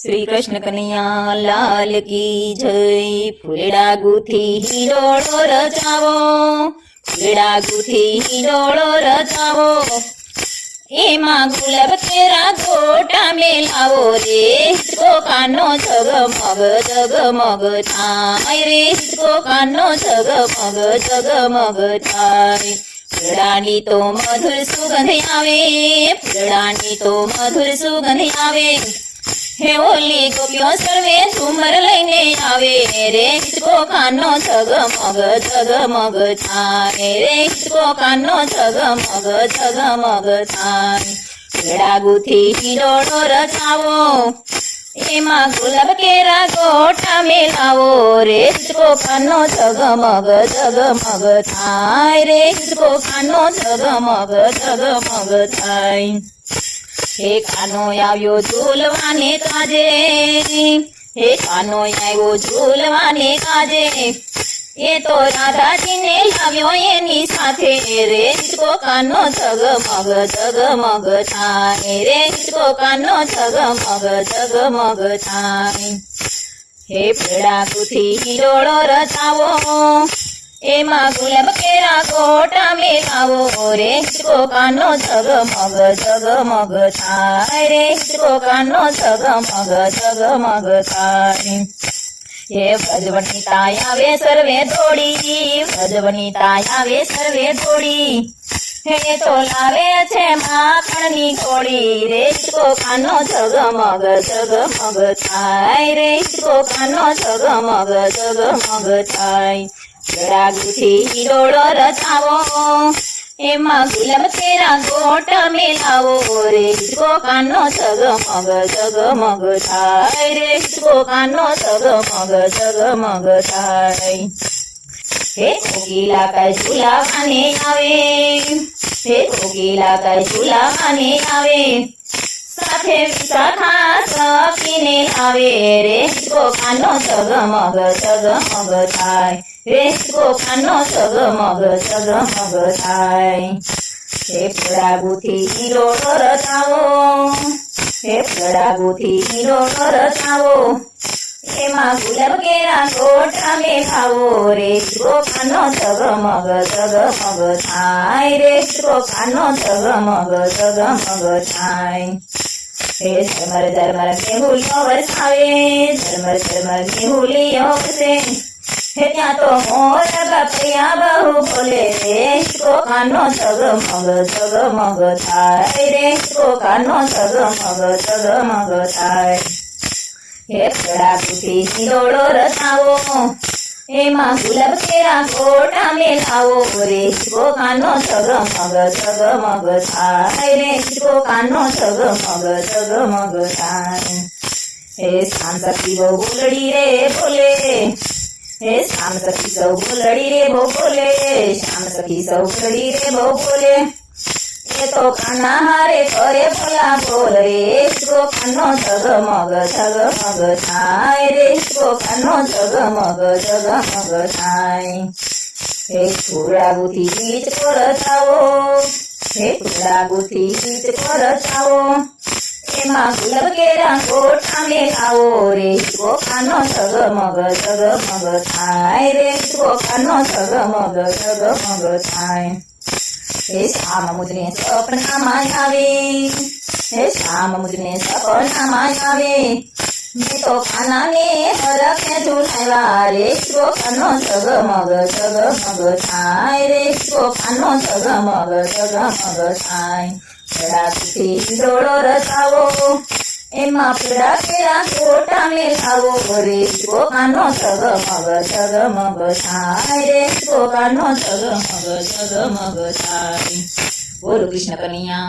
श्री कृष्ण कन्हैया लाल की जय। फूलड़ा गुथी हिंडोळो रचावो, फूलड़ा गुथी हिंडोळो रचावो, एमां गुलाब केरा गोटा मेलावो रे, हिचको कानो जगमग जगमग थाय रे, हिचको कानो जगमग जगमग थाय। फूलडानी तो मधुर सुगंध आवे, फूलडानी तो मधुर सुगंध आवे, हे ओली गोपियों सर्वे झूमर लईने आवे रे, हिचको कानो जगमग जगमग थाय रे, हिचको कानो जगमग जगमग थाय। फूलड़ा गुथी हिंडोळो रचावो, एमां गुलाब केरा गोटा मेलावो रे, हिचको कानो जगमग जगमग थाय रे, हिचको कानो जगमग जगमग थाय। हे कानो आव्यो झूलवाने काजे, हे कानो आव्यो झूलवाने काजे, ये तो राधाजी ने लाव्यो एनी साथे रे, हिचको कानो जगमग जगमग थाय रे, हिचको कानो जगमग जगमग थाय। हे फूलड़ा गुथी हिंडोळो रचावो, एमां गुलाब केरा गोटा मेलावो रे, हिचको कानो जगमग जगमग थाय रे, हिचको कानो जगमग जगमग थाय। हे व्रजवनिता आवे सर्वे दौड़ी, व्रजवनिता आवे सर्वे दौड़ी, हे तो लावे छे माखणनी गोળી रे, हिचको कानो जगमग जगमग थाय रे, हिचको कानो जगमग जगमग थाय। फूलड़ा गुथी हिंडोळो रचावो, एमां गुलाब केरा गोटा मेलावो रे, हिचको कानो जगमग जगमग थाय रे, हिचको कानो जगमग जगमग थाय। हे कोकिला काय झुलावाने आवे, हे कोकिला काय झुलावाने आवे, साथे विशाखा सखीने आवे रे, हिचको कानो जगमग जगमग थाय रे, हिचको कानो जगमग जगमग थाय। हे फूलड़ा गुथी हिंडोळो रचावो, हे फूलड़ा गुथी हिंडोळो रचावो, एमां गुलाब केरा गोटा मेलावो रे, हिचको कानो जगमग जगमग थाय रे, हिचको कानो जगमग जगमग थाय। हे झरमर झरमर मेहुलियो वरसावे, झरमर झरमर मेहुलियो वरसे, हे त्या तो मोर बापरिया बहु बोले रे, हिचको कानो जगमग जगमग थाय रे, हिचको कानो जगमग जगमग थाय। हे फूलड़ा गुथी हिंडोळो रचावो, एमां गुलाब केरा गोटा मेलावो रे, हिचको कानो जगमग जगमग थाय रे, हिचको कानो जगमग जगमग थाय। हे श्याम सखी बहू बोलड़ी रे बोले, हे श्याम सखी सौ बोलड़ी रे बहू बोले, श्याम सखी सौ बोलड़ी रे बहू बोले, ये तो काना हारे करे भला बोल रे, हिचको कानो जगमग जगमग थाय रे, हिचको कानो जगमग जगमग थाय। हे फूलड़ा गुथी हिचको रचावो, हे फूलड़ा गुथी हिचको रचावो, एमां गुलाब केरा गोटा मेलावो रे, हिचको कानो जगमग जगमग थाय रे, हिचको कानो जगमग जगमग थाय। हे श्याम मुझने सपनामां आवे, हे श्याम मुझने सपनामां आवे, मैं तो काना ने हरखे झूलाव्या रे, हिचको कानो जगमग जगमग थाय रे, हिचको कानो जगमग जगमग थाय। फूलड़ा गुथी हिंडोळो रचावो, एमां फूलड़ा केरा गोटा मेलावो रे, हिचको कानो जगमग जगमग थाय रे, हिचको कानो जगमग जगमग थाय। बोलो कृष्ण कन्हैया।